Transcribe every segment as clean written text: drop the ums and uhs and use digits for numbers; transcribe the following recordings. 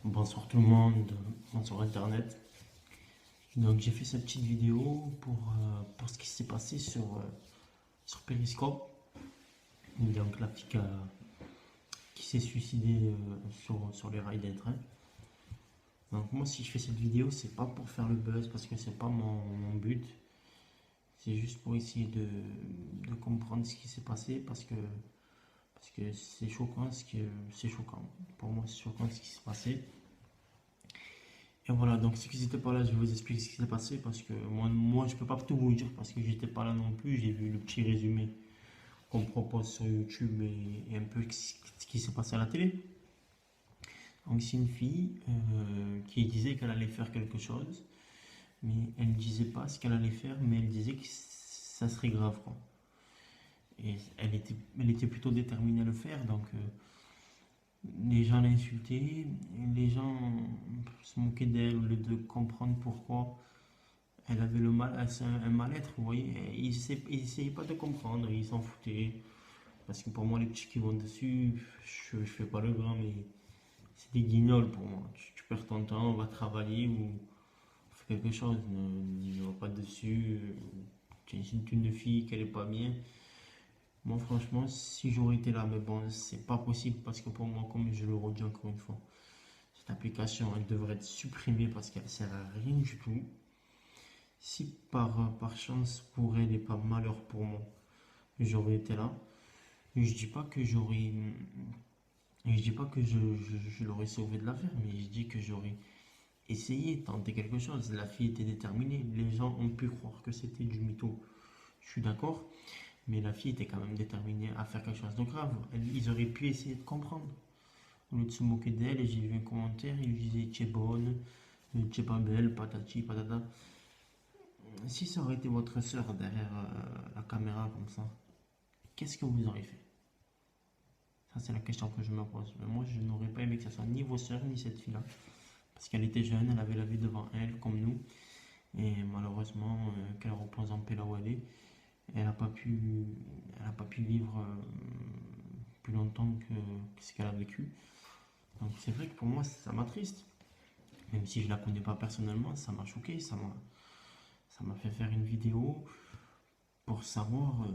Bonsoir tout le monde, bonsoir Internet. Donc j'ai fait cette petite vidéo pour ce qui s'est passé sur Periscope. Donc la fille qui s'est suicidée sur les rails d'un train. Donc moi si je fais cette vidéo c'est pas pour faire le buzz parce que c'est pas mon but. C'est juste pour essayer de comprendre ce qui s'est passé parce que c'est choquant c'est choquant. Pour moi c'est choquant ce qui s'est passé. Et voilà, donc ceux qui n'étaient pas là, je vais vous expliquer ce qui s'est passé parce que moi je peux pas tout vous dire parce que j'étais pas là non plus. J'ai vu le petit résumé qu'on me propose sur YouTube et un peu ce qui s'est passé à la télé. Donc c'est une fille qui disait qu'elle allait faire quelque chose, mais elle ne disait pas ce qu'elle allait faire, mais elle disait que ça serait grave, quoi. Et elle était plutôt déterminée à le faire, donc les gens l'insultaient, les gens se moquaient d'elle au lieu de comprendre pourquoi. Elle avait un mal-être, vous voyez. Ils essayaient pas de comprendre, ils s'en foutaient. Parce que pour moi, les petits qui vont dessus, je fais pas le grand, mais c'est des guignols pour moi. Tu perds ton temps, va travailler ou fais quelque chose. Ne va pas dessus. Tu insultes une fille qu'elle est pas bien. Moi, franchement, si j'aurais été là, mais bon, c'est pas possible parce que pour moi, comme je le redis encore une fois, cette application, elle devrait être supprimée parce qu'elle sert à rien du tout. Si par chance pour elle et par malheur pour moi, j'aurais été là, je dis pas que je dis pas que je l'aurais sauvé de l'affaire, mais je dis que j'aurais essayé, tenté quelque chose. La fille était déterminée. Les gens ont pu croire que c'était du mytho. Je suis d'accord, mais la fille était quand même déterminée à faire quelque chose de grave. Ils auraient pu essayer de comprendre. Au lieu de se moquer d'elle, et j'ai vu un commentaire, il disait tu es bonne, tu es pas belle, patati patata. Si ça aurait été votre sœur derrière la caméra comme ça, qu'est-ce que vous auriez fait? Ça, c'est la question que je me pose. Mais moi, je n'aurais pas aimé que ce soit ni vos sœurs, ni cette fille-là. Parce qu'elle était jeune, elle avait la vie devant elle, comme nous. Et malheureusement, qu'elle repose en paix là où elle est, elle n'a pas pu, elle a pas pu vivre plus longtemps que ce qu'elle a vécu. Donc c'est vrai que pour moi, ça m'attriste. Même si je la connais pas personnellement, ça m'a choqué, ça m'a fait faire une vidéo pour savoir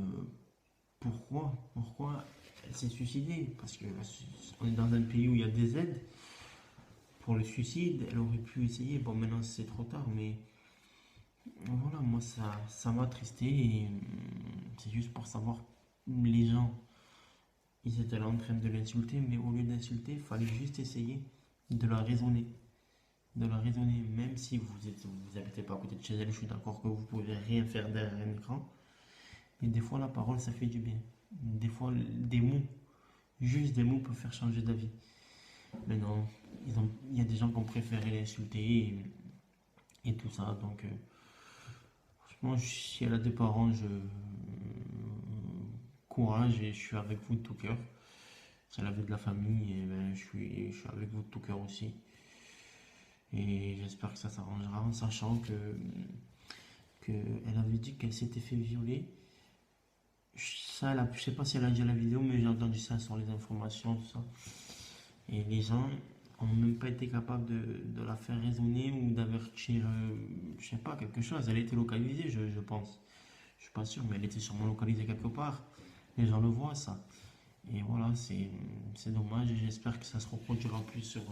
pourquoi elle s'est suicidée. Parce qu'on est dans un pays où il y a des aides pour le suicide. Elle aurait pu essayer. Bon, maintenant c'est trop tard, mais voilà, moi ça m'a attristé. Et c'est juste pour savoir, les gens, ils étaient là en train de l'insulter, mais au lieu d'insulter, il fallait juste essayer de la raisonner. De la raisonner, même si vous habitez pas à côté de chez elle, je suis d'accord que vous pouvez rien faire derrière un écran. Mais des fois, la parole, ça fait du bien. Des fois, des mots, juste des mots peuvent faire changer d'avis. Mais non, il y a des gens qui ont préféré l'insulter et tout ça. Donc, franchement, si elle a des parents, courage et je suis avec vous de tout cœur. Si elle avait de la famille, et ben, je suis avec vous de tout cœur aussi. Et j'espère que ça s'arrangera en sachant que elle avait dit qu'elle s'était fait violer. Ça, je sais pas si elle a dit à la vidéo, mais j'ai entendu ça sur les informations, tout ça. Et les gens ont même pas été capables de la faire raisonner ou d'avertir, je sais pas, quelque chose. Elle a été localisée, je pense. Je suis pas sûr, mais elle était sûrement localisée quelque part. Les gens le voient, ça. Et voilà, c'est dommage et j'espère que ça se reproduira plus sur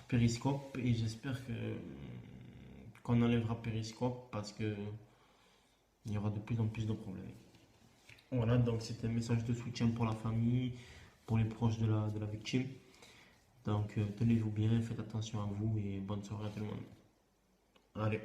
Periscope et j'espère qu'on enlèvera Periscope parce que il y aura de plus en plus de problèmes. Voilà, donc c'était un message de soutien pour la famille, pour les proches de la victime. Donc tenez-vous bien, faites attention à vous et bonne soirée à tout le monde. Allez.